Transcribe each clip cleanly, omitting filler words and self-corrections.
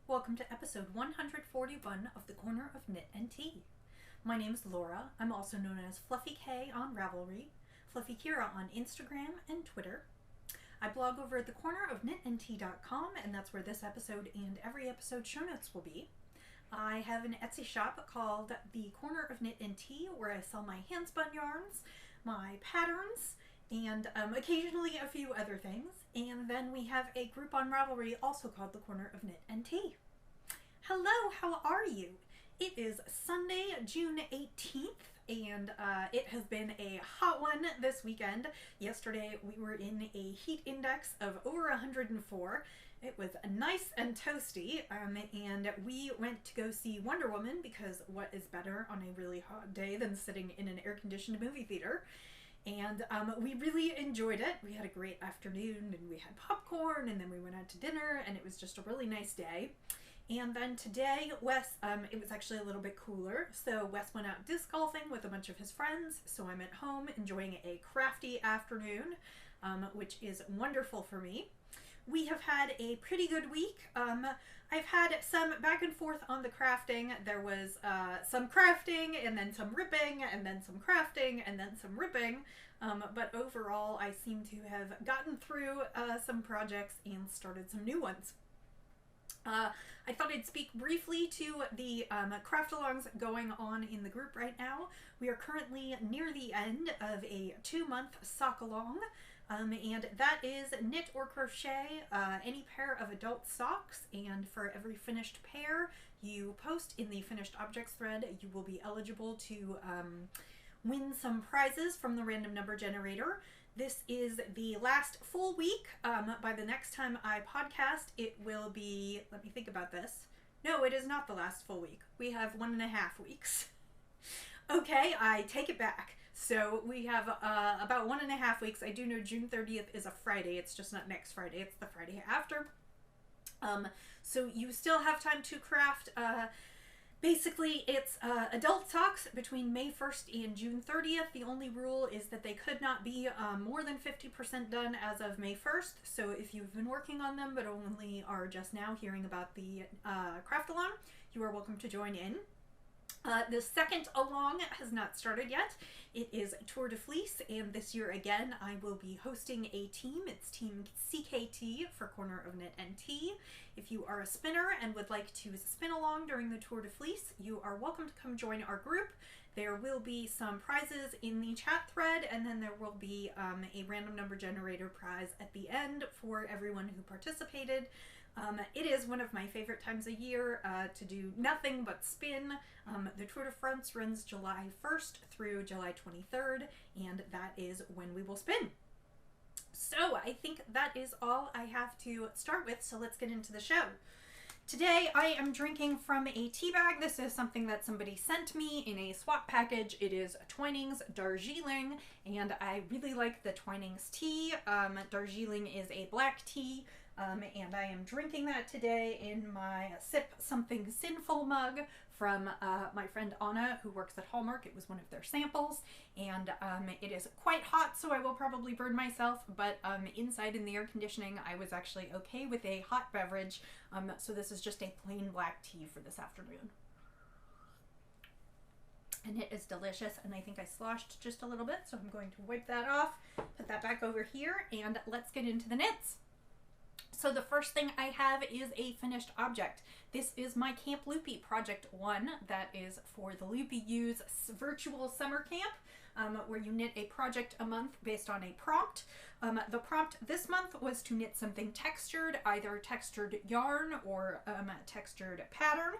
Welcome to episode 141 of the Corner of Knit and Tea. My name is Laura. I'm also known as Fluffy K on Ravelry, Fluffy Kira on Instagram and Twitter. I blog over at thecornerofknitandtea.com, and that's where this episode and every episode show notes will be. I have an Etsy shop called The Corner of Knit and Tea, where I sell my handspun yarns, my patterns, and occasionally a few other things. And then we have a group on Ravelry also called The Corner of Knit and Tea. Hello, how are you? It is Sunday, June 18th, and it has been a hot one this weekend. Yesterday we were in a heat index of over 104. It was nice and toasty, and we went to go see Wonder Woman because what is better on a really hot day than sitting in an air-conditioned movie theater? And we really enjoyed it. We had a great afternoon, and we had popcorn, and then we went out to dinner, and it was just a really nice day. And then today, Wes, it was actually a little bit cooler, so Wes went out disc golfing with a bunch of his friends, so I'm at home enjoying a crafty afternoon, which is wonderful for me. We have had a pretty good week. I've had some back and forth on the crafting. There was some crafting, and then some ripping, and then some crafting, and then some ripping. But overall, I seem to have gotten through some projects and started some new ones. I thought I'd speak briefly to the craft-alongs going on in the group right now. We are currently near the end of a 2-month sock-along. And that is knit or crochet any pair of adult socks, and for every finished pair you post in the finished objects thread, you will be eligible to win some prizes from the random number generator. This is the last full week. By the next time I podcast, it will be, let me think about this. No, it is not the last full week. We have 1.5 weeks. Okay, I take it back. So we have about 1.5 weeks. I do know June 30th is a Friday. It's just not next Friday. It's the Friday after. So you still have time to craft. Basically, it's adult socks between May 1st and June 30th. The only rule is that they could not be more than 50% done as of May 1st. So if you've been working on them but only are just now hearing about the craft-along, you are welcome to join in. The second along has not started yet. It is Tour de Fleece, and this year again I will be hosting a team. It's Team CKT for Corner of Knit and Tea. If you are a spinner and would like to spin along during the Tour de Fleece, you are welcome to come join our group. There will be some prizes in the chat thread, and then there will be a random number generator prize at the end for everyone who participated. It is one of my favorite times of year to do nothing but spin. The Tour de France runs July 1st through July 23rd, and that is when we will spin. So I think that is all I have to start with, so let's get into the show. Today I am drinking from a tea bag. This is something that somebody sent me in a swap package. It is Twinings Darjeeling, and I really like the Twinings tea. Darjeeling is a black tea. And I am drinking that today in my Sip Something Sinful mug from my friend Anna, who works at Hallmark. It was one of their samples, and it is quite hot, so I will probably burn myself, but inside in the air conditioning, I was actually okay with a hot beverage, so this is just a plain black tea for this afternoon. And it is delicious, and I think I sloshed just a little bit, so I'm going to wipe that off, put that back over here, and let's get into the knits. So the first thing I have is a finished object. This is my Camp Loopy Project 1. That is for the Loopy U's virtual summer camp, where you knit a project a month based on a prompt. The prompt this month was to knit something textured, either textured yarn or textured pattern.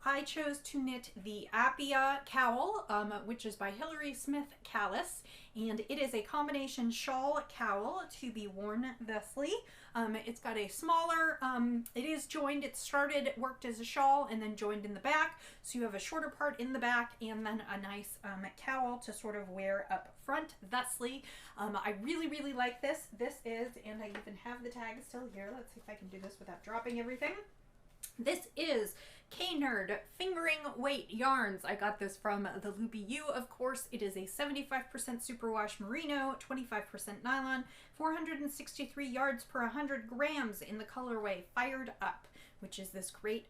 I chose to knit the Appia cowl, which is by Hilary Smith Callis, and it is a combination shawl cowl to be worn thusly. It's got a smaller, it is joined, it started, worked as a shawl, and then joined in the back, so you have a shorter part in the back, and then a nice cowl to sort of wear up front thusly. I really, really like this. This is, and I even have the tag still here, let's see if I can do this without dropping everything. This is K-Nerd Fingering Weight Yarns. I got this from the Loopy U, of course. It is a 75% superwash merino, 25% nylon, 463 yards per 100 grams in the colorway Fired Up, which is this great,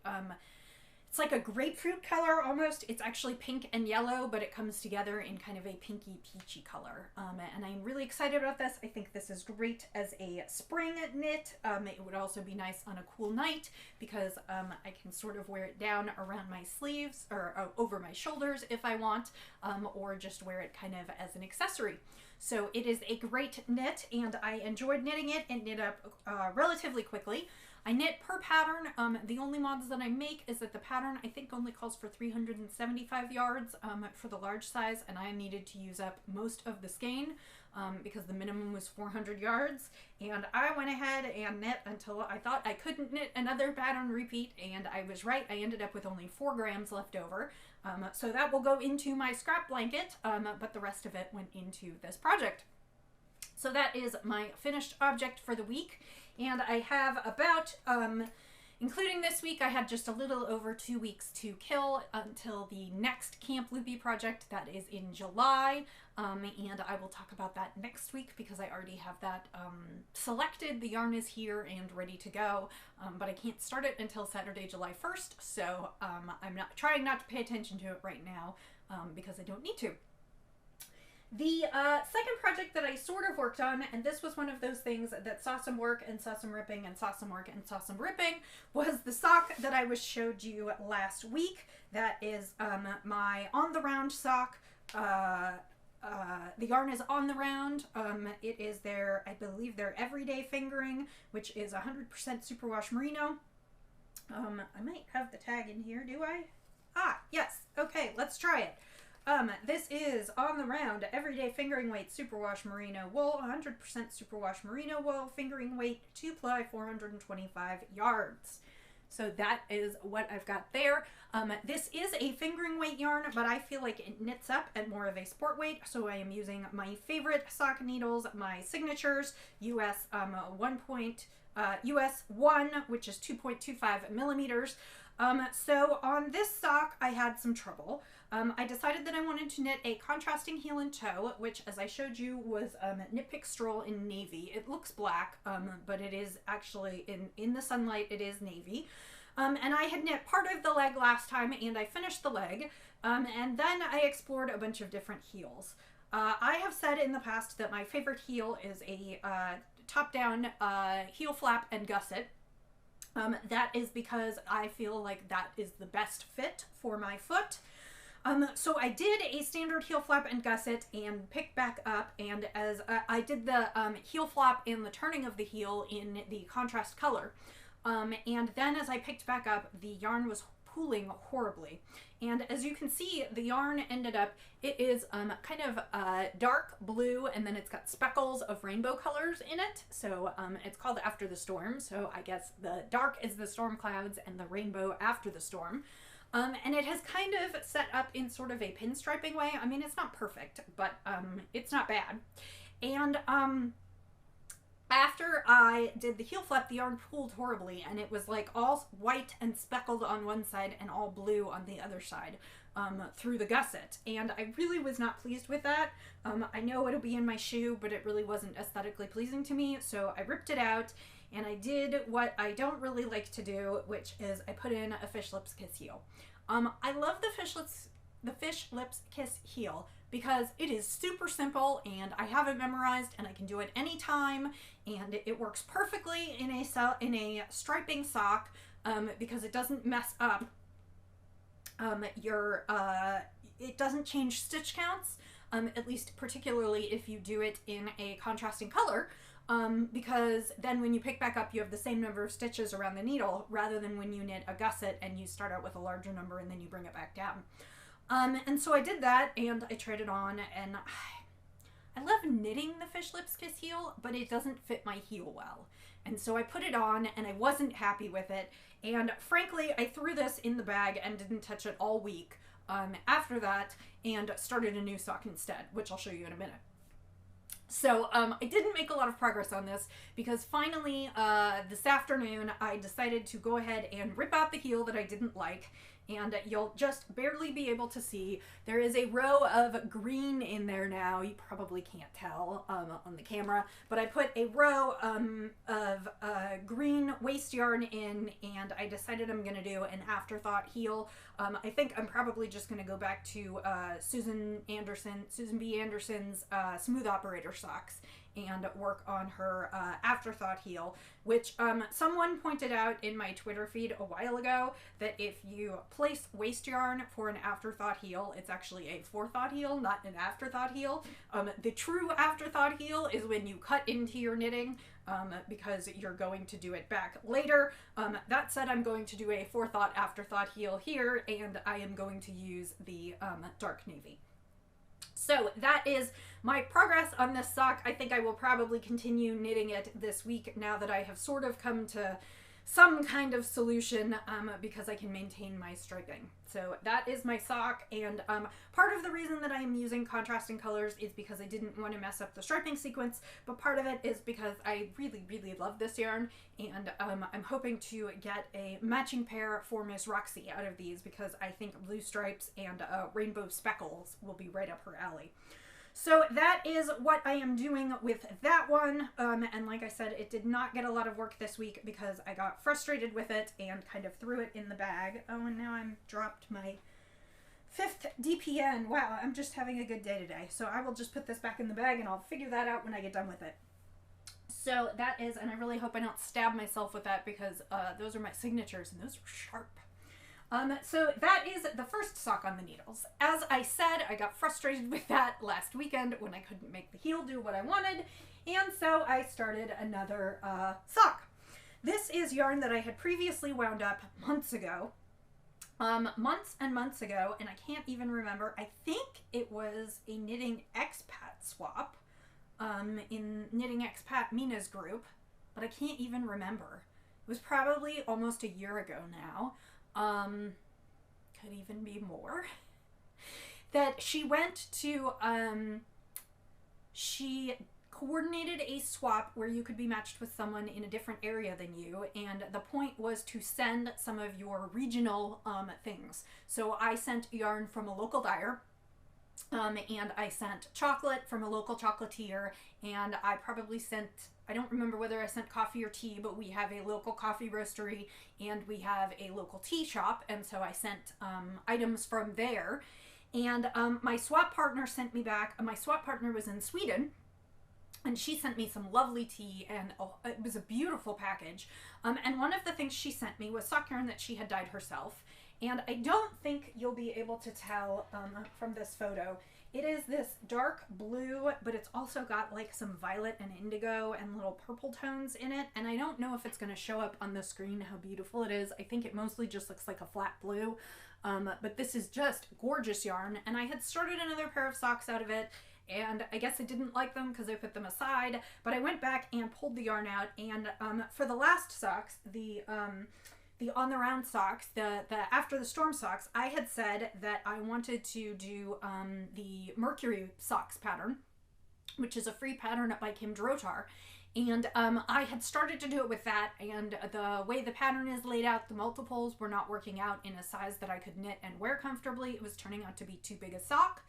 it's like a grapefruit color almost. It's actually pink and yellow, but it comes together in kind of a pinky peachy color. And I'm really excited about this. I think this is great as a spring knit. It would also be nice on a cool night because I can sort of wear it down around my sleeves or over my shoulders if I want, or just wear it kind of as an accessory. So it is a great knit, and I enjoyed knitting it and knit up relatively quickly. I knit per pattern. The only mods that I make is that the pattern I think only calls for 375 yards for the large size, and I needed to use up most of the skein because the minimum was 400 yards. And I went ahead and knit until I thought I couldn't knit another pattern repeat, and I was right. I ended up with only 4 grams left over. So that will go into my scrap blanket, but the rest of it went into this project. So that is my finished object for the week. And I have about, including this week, I had just a little over 2 weeks to kill until the next Camp Loopy project that is in July. And I will talk about that next week because I already have that selected. The yarn is here and ready to go, but I can't start it until Saturday, July 1st. So I'm trying not to pay attention to it right now because I don't need to. The second project that I sort of worked on, and this was one of those things that saw some work and saw some ripping and saw some work and saw some ripping, was the sock that I showed you last week. That is my On the Round sock. The yarn is On the Round. It is their, I believe, their Everyday Fingering, which is 100% superwash merino. I might have the tag in here, do I? Ah, yes. Okay, let's try it. This is On the Round Everyday Fingering Weight Superwash Merino Wool, 100% superwash merino wool, fingering weight 2-ply, 425 yards. So that is what I've got there. This is a fingering weight yarn, but I feel like it knits up at more of a sport weight, so I am using my favorite sock needles, my signatures, US 1, which is 2.25 millimeters. So on this sock, I had some trouble. I decided that I wanted to knit a contrasting heel and toe, which, as I showed you, was Knit Pick Stroll in navy. It looks black, but it is actually, in the sunlight, it is navy. And I had knit part of the leg last time, and I finished the leg, and then I explored a bunch of different heels. I have said in the past that my favorite heel is a top-down heel flap and gusset. That is because I feel like that is the best fit for my foot. So I did a standard heel flap and gusset and picked back up, and as I did the heel flap and the turning of the heel in the contrast color. And then as I picked back up, the yarn was pooling horribly. And as you can see, the yarn ended up, it is kind of dark blue, and then it's got speckles of rainbow colors in it. So it's called After the Storm. So I guess the dark is the storm clouds and the rainbow after the storm. And it has kind of set up in sort of a pinstriping way. I mean, it's not perfect, but it's not bad. And after I did the heel flap, the yarn pooled horribly, and it was like all white and speckled on one side and all blue on the other side through the gusset. And I really was not pleased with that. I know it'll be in my shoe, but it really wasn't aesthetically pleasing to me, so I ripped it out, and I did what I don't really like to do, which is I put in a Fish Lips Kiss heel. I love the Fish Lips Kiss heel because it is super simple, and I have it memorized, and I can do it anytime, and it works perfectly in a striping sock because it doesn't mess up it doesn't change stitch counts, at least particularly if you do it in a contrasting color. Because then when you pick back up, you have the same number of stitches around the needle rather than when you knit a gusset and you start out with a larger number and then you bring it back down. And so I did that, and I tried it on, and I love knitting the Fish Lips Kiss heel, but it doesn't fit my heel well. And so I put it on, and I wasn't happy with it, and frankly, I threw this in the bag and didn't touch it all week after that, and started a new sock instead, which I'll show you in a minute. So I didn't make a lot of progress on this because finally this afternoon I decided to go ahead and rip out the heel that I didn't like and you'll just barely be able to see. There is a row of green in there now. You probably can't tell on the camera, but I put a row of green waste yarn in, and I decided I'm going to do an afterthought heel. I think I'm probably just going to go back to Susan B. Anderson's Smooth Operator socks and work on her afterthought heel, which someone pointed out in my Twitter feed a while ago that if you place waste yarn for an afterthought heel, it's actually a forethought heel, not an afterthought heel. The true afterthought heel is when you cut into your knitting because you're going to do it back later. That said, I'm going to do a forethought afterthought heel here, and I am going to use the dark navy. So that is my progress on this sock. I think I will probably continue knitting it this week now that I have sort of come to some kind of solution because I can maintain my striping. So that is my sock, and part of the reason that I am using contrasting colors is because I didn't want to mess up the striping sequence, but part of it is because I really, really love this yarn, and I'm hoping to get a matching pair for Miss Roxy out of these because I think blue stripes and rainbow speckles will be right up her alley. So that is what I am doing with that one, and like I said, it did not get a lot of work this week because I got frustrated with it and kind of threw it in the bag. Oh, and now I'm dropped my 5th DPN. Wow, I'm just having a good day today. So I will just put this back in the bag and I'll figure that out when I get done with it. So that is, and I really hope I don't stab myself with that because those are my signatures and those are sharp. So that is the first sock on the needles. As I said, I got frustrated with that last weekend when I couldn't make the heel do what I wanted, and so I started another sock. This is yarn that I had previously wound up months ago, months and months ago, and I can't even remember. I think it was a Knitting Expat swap in Knitting Expat Mina's group, but I can't even remember. It was probably almost a year ago now. Could even be more. That she went to, she coordinated a swap where you could be matched with someone in a different area than you, and the point was to send some of your regional things. So I sent yarn from a local dyer, and I sent chocolate from a local chocolatier, and I probably sent, I don't remember whether I sent coffee or tea, but we have a local coffee roastery and we have a local tea shop, and so I sent items from there. And my swap partner sent me back, my swap partner was in Sweden, and she sent me some lovely tea, and it was a beautiful package. And one of the things she sent me was sock yarn that she had dyed herself. And I don't think you'll be able to tell from this photo. It is this dark blue, but it's also got like some violet and indigo and little purple tones in it. And I don't know if it's going to show up on the screen how beautiful it is. I think it mostly just looks like a flat blue. But this is just gorgeous yarn. And I had started another pair of socks out of it, and I guess I didn't like them because I put them aside. But I went back and pulled the yarn out, and for the last socks, the on the round socks, the after the storm socks, I had said that I wanted to do the Mercury socks pattern, which is a free pattern by Kim Drotar. And I had started to do it with that, and the way the pattern is laid out, the multiples were not working out in a size that I could knit and wear comfortably. It was turning out to be too big a sock.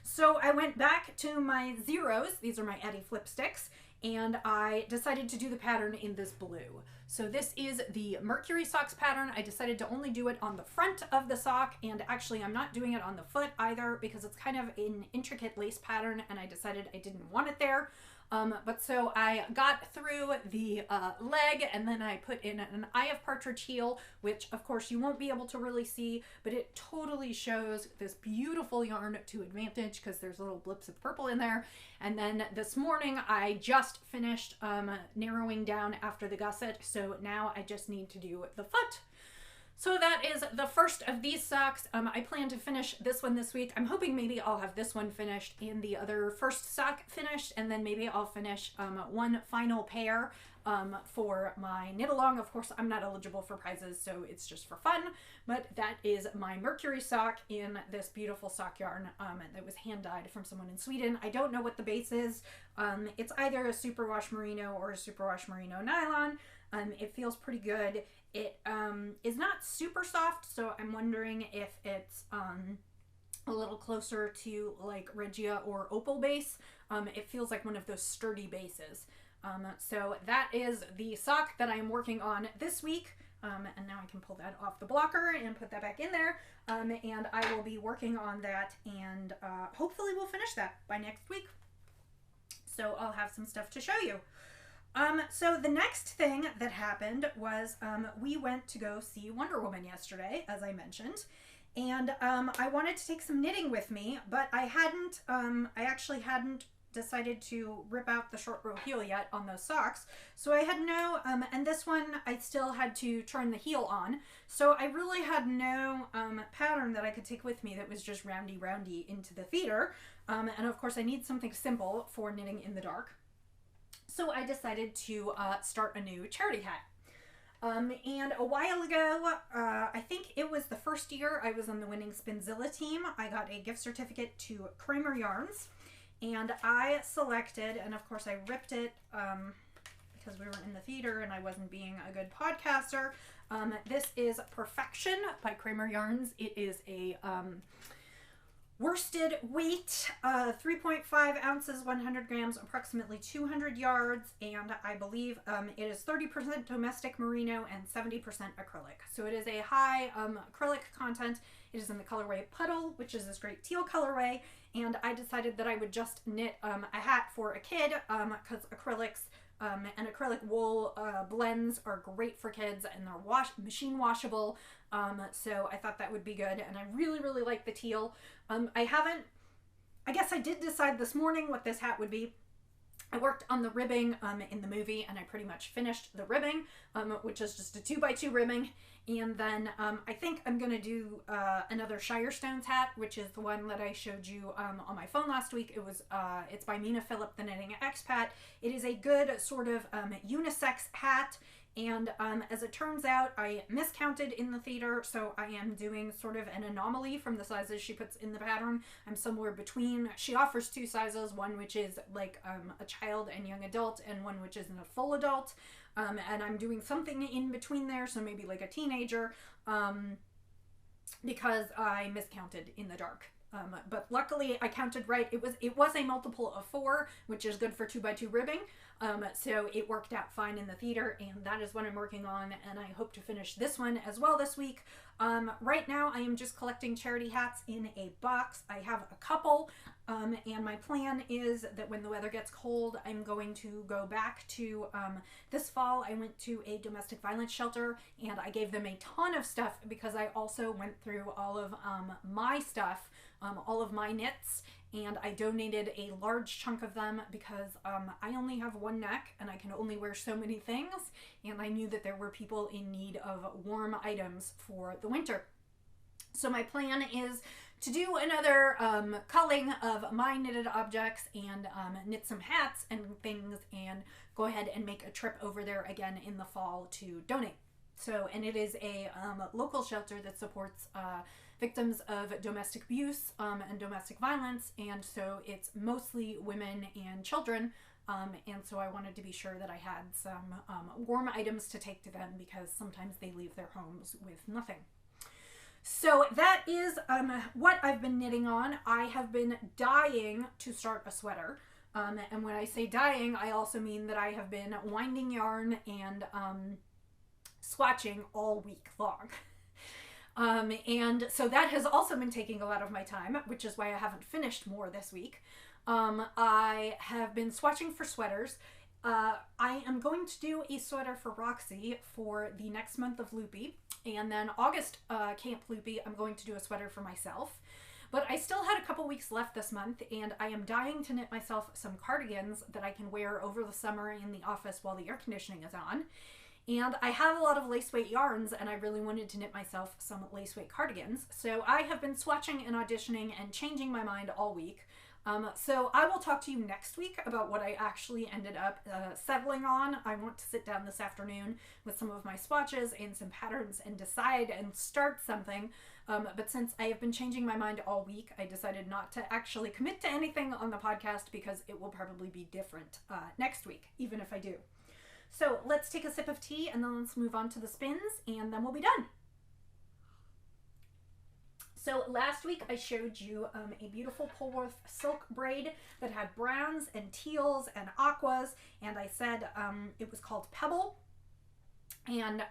So I went back to my zeros, these are my Eddie flip sticks, and I decided to do the pattern in this blue. So this is the Mercury socks pattern. I decided to only do it on the front of the sock, and actually I'm not doing it on the foot either because it's kind of an intricate lace pattern and I decided I didn't want it there. But so I got through the leg, and then I put in an Eye of Partridge heel, which of course you won't be able to really see, but it totally shows this beautiful yarn to advantage because there's little blips of purple in there. And then this morning I just finished narrowing down after the gusset, so now I just need to do the foot. So that is the first of these socks. I plan to finish this one this week. I'm hoping maybe I'll have this one finished and the other first sock finished, and then maybe I'll finish one final pair for my knit along. Of course, I'm not eligible for prizes, so it's just for fun, but that is my Mercury sock in this beautiful sock yarn that was hand dyed from someone in Sweden. I don't know what the base is. It's either a superwash merino or a superwash merino nylon. It feels pretty good. It is not super soft, so I'm wondering if it's a little closer to like Regia or Opal base. It feels like one of those sturdy bases. So that is the sock that I'm working on this week. And now I can pull that off the blocker and put that back in there. And I will be working on that, and hopefully we'll finish that by next week. So I'll have some stuff to show you. So the next thing that happened was we went to go see Wonder Woman yesterday, as I mentioned. And I wanted to take some knitting with me, but I actually hadn't decided to rip out the short row heel yet on those socks. So I had no, and this one I still had to turn the heel on. So I really had no pattern that I could take with me that was just roundy into the theater. And of course I need something simple for knitting in the dark. So I decided to start a new charity hat. And a while ago, I think it was the first year I was on the winning Spinzilla team, I got a gift certificate to Kramer Yarns. And I selected, and of course I ripped it because we were in the theater and I wasn't being a good podcaster. This is Perfection by Kramer Yarns. It is a worsted weight, 3.5 ounces, 100 grams, approximately 200 yards, and I believe it is 30% domestic merino and 70% acrylic. So it is a high acrylic content. It is in the colorway Puddle, which is this great teal colorway, and I decided that I would just knit a hat for a kid because acrylics and acrylic wool blends are great for kids, and they're machine washable. So I thought that would be good, and I really like the teal. I guess I did decide this morning what this hat would be. I worked on the ribbing in the movie, and I pretty much finished the ribbing, which is just a 2x2 ribbing. And then I think I'm going to do another Shire Stones hat, which is the one that I showed you on my phone last week. It's by Mina Phillip, the Knitting Expat. It is a good sort of unisex hat. And as it turns out, I miscounted in the theater, so I am doing sort of an anomaly from the sizes she puts in the pattern. I'm somewhere between. She offers two sizes, one which is like a child and young adult, and one which isn't a full adult. And I'm doing something in between there, so maybe like a teenager, because I miscounted in the dark. But luckily I counted right. It was a multiple of 4, which is good for 2x2 ribbing. So it worked out fine in the theater, and that is what I'm working on, and I hope to finish this one as well this week. Right now I am just collecting charity hats in a box. I have a couple, and my plan is that when the weather gets cold, I'm going to go back to, this fall I went to a domestic violence shelter, and I gave them a ton of stuff because I also went through all of my stuff, all of my knits, and I donated a large chunk of them because I only have one neck and I can only wear so many things, and I knew that there were people in need of warm items for the winter. So my plan is to do another culling of my knitted objects and knit some hats and things, and go ahead and make a trip over there again in the fall to donate. So, and it is a local shelter that supports victims of domestic abuse and domestic violence, and so it's mostly women and children, and so I wanted to be sure that I had some warm items to take to them because sometimes they leave their homes with nothing. So that is what I've been knitting on. I have been dying to start a sweater, and when I say dying, I also mean that I have been winding yarn and swatching all week long. And so that has also been taking a lot of my time, which is why I haven't finished more this week. I have been swatching for sweaters. I am going to do a sweater for Roxy for the next month of Loopy, and then August Camp Loopy, I'm going to do a sweater for myself. But I still had a couple weeks left this month, and I am dying to knit myself some cardigans that I can wear over the summer in the office while the air conditioning is on. And I have a lot of lace weight yarns, and I really wanted to knit myself some lace weight cardigans. So I have been swatching and auditioning and changing my mind all week. So I will talk to you next week about what I actually ended up settling on. I want to sit down this afternoon with some of my swatches and some patterns and decide and start something. But since I have been changing my mind all week, I decided not to actually commit to anything on the podcast because it will probably be different next week, even if I do. So let's take a sip of tea and then let's move on to the spins and then we'll be done. So last week I showed you a beautiful Polwarth silk braid that had browns and teals and aquas, and I said it was called Pebble. And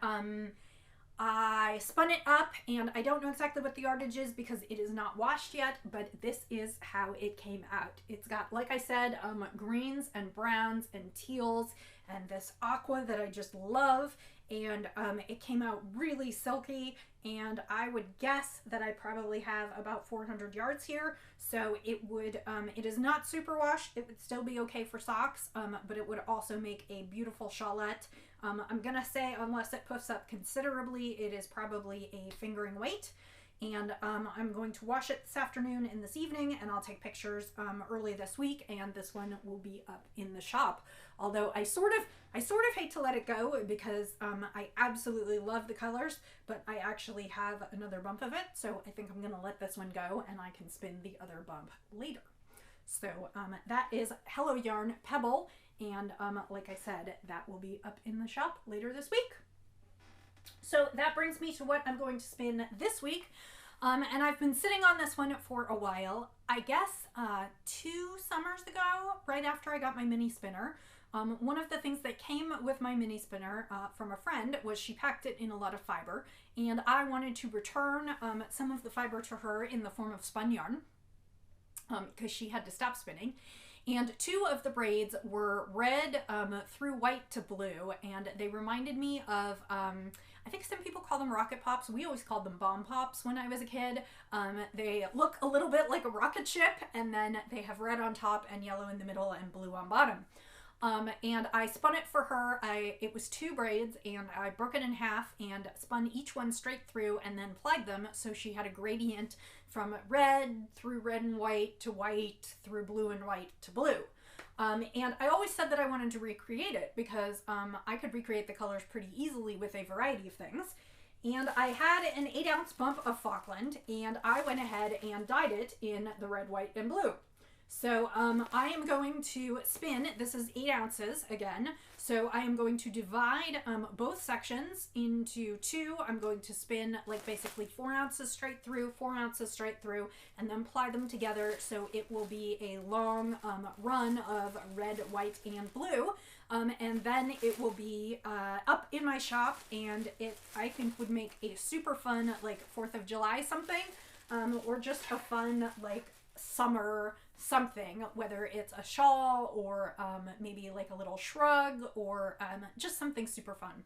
I spun it up, and I don't know exactly what the yardage is because it is not washed yet, but this is how it came out. It's got, like I said, greens and browns and teals and this aqua that I just love, and it came out really silky, and I would guess that I probably have about 400 yards here, so it would, it is not super washed. It would still be okay for socks, but it would also make a beautiful shawlette. I'm gonna say unless it puffs up considerably, it is probably a fingering weight. And I'm going to wash it this afternoon and this evening, and I'll take pictures early this week, and this one will be up in the shop. Although I sort of hate to let it go because I absolutely love the colors, but I actually have another bump of it, so I think I'm gonna let this one go and I can spin the other bump later. So that is Hello Yarn Pebble, and like I said, that will be up in the shop later this week. So that brings me to what I'm going to spin this week, and I've been sitting on this one for a while. I guess 2 summers ago, right after I got my mini spinner, one of the things that came with my mini spinner from a friend was she packed it in a lot of fiber, and I wanted to return some of the fiber to her in the form of spun yarn because she had to stop spinning. And 2 of the braids were red through white to blue, and they reminded me of, I think some people call them rocket pops. We always called them bomb pops when I was a kid. They look a little bit like a rocket ship, and then they have red on top and yellow in the middle and blue on bottom. And I spun it for her. It was 2 braids, and I broke it in half and spun each one straight through and then plied them so she had a gradient from red through red and white to white through blue and white to blue. And I always said that I wanted to recreate it because I could recreate the colors pretty easily with a variety of things. And I had an 8-ounce bump of Falkland, and I went ahead and dyed it in the red, white, and blue. So I am going to spin, this is 8 ounces again, so I am going to divide both sections into 2. I'm going to spin like basically 4 ounces straight through, 4 ounces straight through, and then ply them together so it will be a long run of red, white, and blue. And then it will be up in my shop, and it, I think, would make a super fun like 4th of July something, or just a fun like summer something, whether it's a shawl or maybe like a little shrug or just something super fun.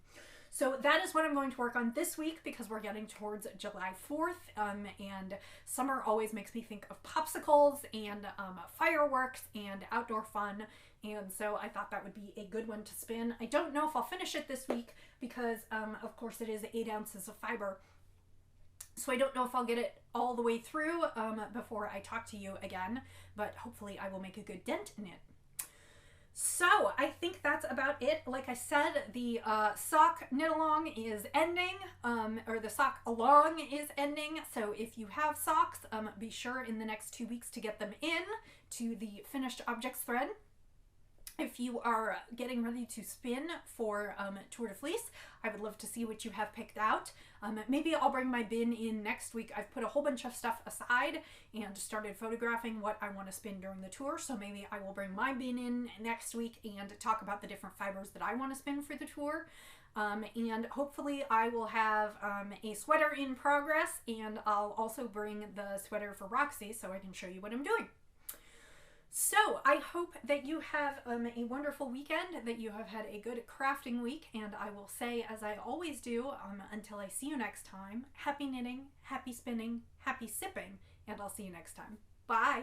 So that is what I'm going to work on this week because we're getting towards July 4th, and summer always makes me think of popsicles and fireworks and outdoor fun, and so I thought that would be a good one to spin. I don't know if I'll finish it this week because of course it is 8 ounces of fiber. So I don't know if I'll get it all the way through before I talk to you again, but hopefully I will make a good dent in it. So I think that's about it. Like I said, the sock knit along is ending, or the sock along is ending. So if you have socks, be sure in the next 2 weeks to get them in to the finished objects thread. If you are getting ready to spin for Tour de Fleece, I would love to see what you have picked out. Maybe I'll bring my bin in next week. I've put a whole bunch of stuff aside and started photographing what I want to spin during the tour, so maybe I will bring my bin in next week and talk about the different fibers that I want to spin for the tour. And hopefully I will have a sweater in progress, and I'll also bring the sweater for Roxy so I can show you what I'm doing. So I hope that you have a wonderful weekend, that you have had a good crafting week, and I will say, as I always do, until I see you next time, happy knitting, happy spinning, happy sipping, and I'll see you next time. Bye!